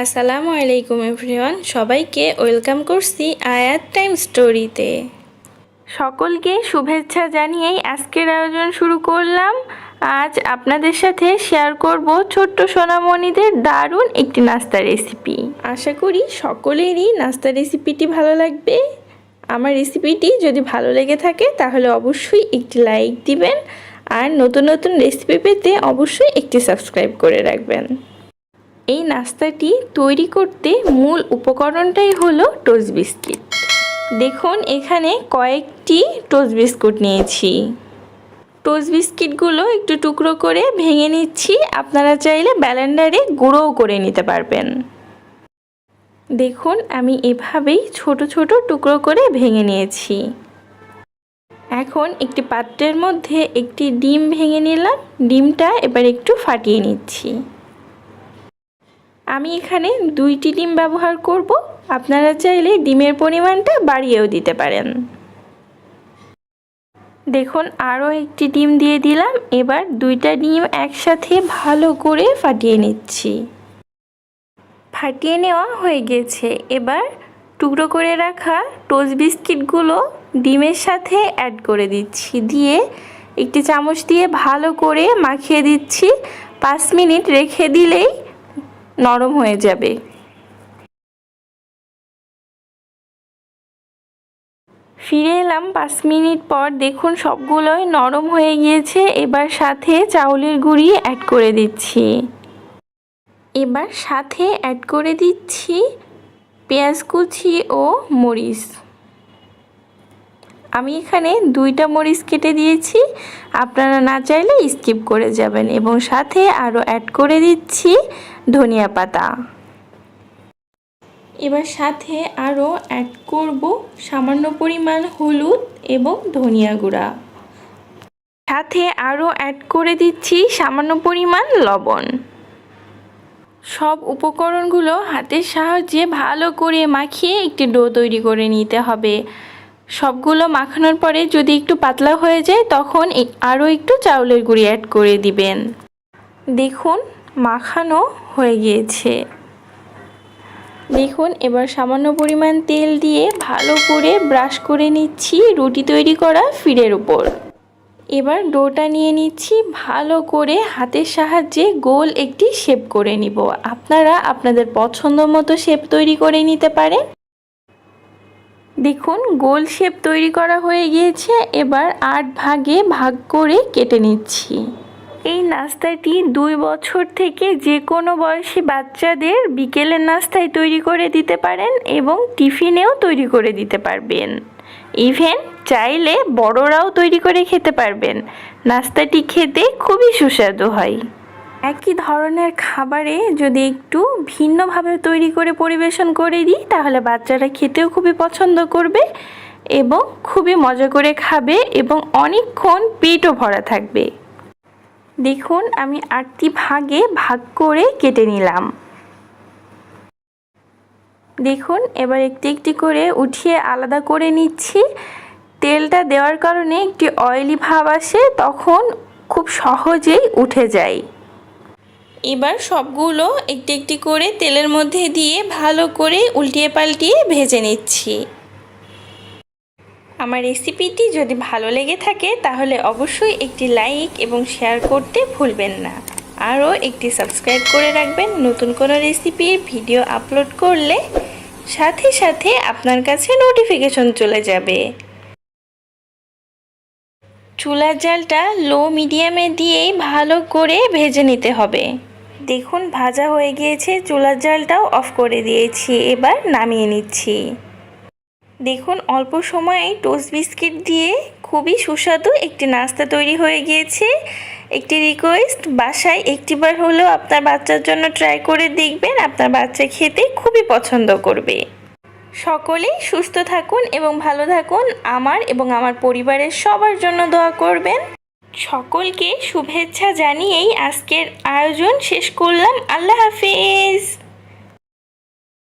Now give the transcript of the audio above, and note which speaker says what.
Speaker 1: আসসালামু আলাইকুম এভরিওয়ান, সবাইকে ওয়েলকাম করছি আয়াত টাইম স্টোরিতে। সকলকে শুভেচ্ছা জানিয়েই আজকের আয়োজন শুরু করলাম। আজ আপনাদের সাথে শেয়ার করব ছোট্ট সোনামণিদের দারুণ একটি নাস্তা রেসিপি। আশা করি সকলেরই নাস্তা রেসিপিটি ভালো লাগবে। আমার রেসিপিটি যদি ভালো লেগে থাকে তাহলে অবশ্যই একটি লাইক দিবেন, আর নতুন নতুন রেসিপি পেতে অবশ্যই একটি সাবস্ক্রাইব করে রাখবেন। এই নাস্তাটি তৈরি করতে মূল উপকরণটাই হলো টোস্ট বিস্কিট। দেখুন এখানে কয়েকটি টোস্ট বিস্কুট নিয়েছি। টোস্ট বিস্কিটগুলো একটু টুকরো করে ভেঙে নিচ্ছি। আপনারা চাইলে ব্লেন্ডারে গুঁড়োও করে নিতে পারবেন। দেখুন আমি এভাবেই ছোট ছোট টুকরো করে ভেঙে নিয়েছি। এখন একটি পাত্রের মধ্যে একটি ডিম ভেঙে নিলাম। ডিমটা এবার একটু ফাটিয়ে নিচ্ছি। আমি এখানে 2টি ডিম ব্যবহার করব। আপনারা চাইলে ডিমের পরিমাণটা বাড়িয়েও দিতে পারেন। দেখুন আরও একটি ডিম দিয়ে দিলাম। এবার 2টা ডিম একসাথে ভালো করে ফাটিয়ে নিচ্ছি। ফাটিয়ে নেওয়া হয়ে গেছে। এবার টুকরো করে রাখা টোস্ট বিস্কিটগুলো ডিমের সাথে অ্যাড করে দিচ্ছি। দিয়ে একটি চামচ দিয়ে ভালো করে মাখিয়ে দিচ্ছি। 5 মিনিট রেখে দিলেই নরম হয়ে যাবে। ফিরে এলাম 5 মিনিট পর। দেখুন সবগুলোই নরম হয়ে গিয়েছে। এবার সাথে চাউলের গুঁড়ি অ্যাড করে দিচ্ছি। এবার সাথে অ্যাড করে দিচ্ছি পেঁয়াজ কুচি ও মরিচ। আমি এখানে 2টা মরিচ কেটে দিয়েছি, আপনারা না চাইলে স্কিপ করে যাবেন। এবং সাথে আরও অ্যাড করে দিচ্ছি ধনিয়া পাতা। এবার সাথে আরও অ্যাড করব সামান্য পরিমাণ হলুদ এবং ধনিয়া গুঁড়া। সাথে আরও অ্যাড করে দিচ্ছি সামান্য পরিমাণ লবণ। সব উপকরণগুলো হাতের সাহায্যে ভালো করে মাখিয়ে একটি ডো তৈরি করে নিতে হবে। সবগুলো মাখানোর পরে যদি একটু পাতলা হয়ে যায় তখন আরও একটু চাউলের গুঁড়ি অ্যাড করে দিবেন। দেখুন মাখানো হয়ে গিয়েছে। দেখুন এবার সামান্য পরিমাণ তেল দিয়ে ভালো করে ব্রাশ করে নিচ্ছি রুটি তৈরি করা ফিরের উপর। এবার ডোটা নিয়ে নিচ্ছি, ভালো করে হাতের সাহায্যে গোল একটি শেপ করে নিব। আপনারা আপনাদের পছন্দ মতো শেপ তৈরি করে নিতে পারেন। দেখুন গোল শেপ তৈরি করা হয়ে গিয়েছে। এবার 8 ভাগে ভাগ করে কেটে নিচ্ছি। এই নাস্তাটি 2 বছর থেকে যে কোনো বয়সী বাচ্চাদের বিকেলের নাস্তায় তৈরি করে দিতে পারেন এবং টিফিনেও তৈরি করে দিতে পারবেন। ইভেন চাইলে বড়রাও তৈরি করে খেতে পারবেন। নাস্তাটি খেতে খুবই সুস্বাদু হয়। একই ধরনের খাবারে যদি একটু ভিন্নভাবে তৈরি করে পরিবেশন করে দিই তাহলে বাচ্চারা খেতেও খুবই পছন্দ করবে এবং খুবই মজা করে খাবে এবং অনেকক্ষণ পেটও ভরা থাকবে। দেখুন আমি 8টি ভাগে ভাগ করে কেটে নিলাম। দেখুন এবার একটি একটি করে উঠিয়ে আলাদা করে নিচ্ছি। তেলটা দেওয়ার কারণে একটি অয়েলি ভাব আসে, তখন খুব সহজেই উঠে যায়। এবার সবগুলো একটি একটি করে তেলের মধ্যে দিয়ে ভালো করে উল্টিয়ে পাল্টিয়ে ভেজে নিচ্ছি। আমার রেসিপিটি যদি ভালো লেগে থাকে তাহলে অবশ্যই একটি লাইক এবং শেয়ার করতে ভুলবেন না। আরও একটি সাবস্ক্রাইব করে রাখবেন। নতুন কোনো রেসিপির ভিডিও আপলোড করলে সাথে সাথে আপনার কাছে নোটিফিকেশন চলে যাবে। চুলার জালটা লো মিডিয়ামে দিয়েই ভালো করে ভেজে নিতে হবে। দেখুন ভাজা হয়ে গিয়েছে, চুলার জালটাও অফ করে দিয়েছি। এবার নামিয়ে নিচ্ছি। দেখুন অল্প সময়ে টোস্ট বিস্কিট দিয়ে খুবই সুস্বাদু একটি নাস্তা তৈরি হয়ে গিয়েছে। একটি রিকোয়েস্ট, বাসায় একটিবার হলেও আপনার বাচ্চার জন্য ট্রাই করে দেখবেন। আপনার বাচ্চা খেতে খুবই পছন্দ করবে। সকলেই সুস্থ থাকুন এবং ভালো থাকুন। আমার এবং আমার পরিবারের সবার জন্য দোয়া করবেন। সকলকে শুভেচ্ছা জানিয়েই আজকের আয়োজন শেষ করলাম। আল্লাহ হাফেজ।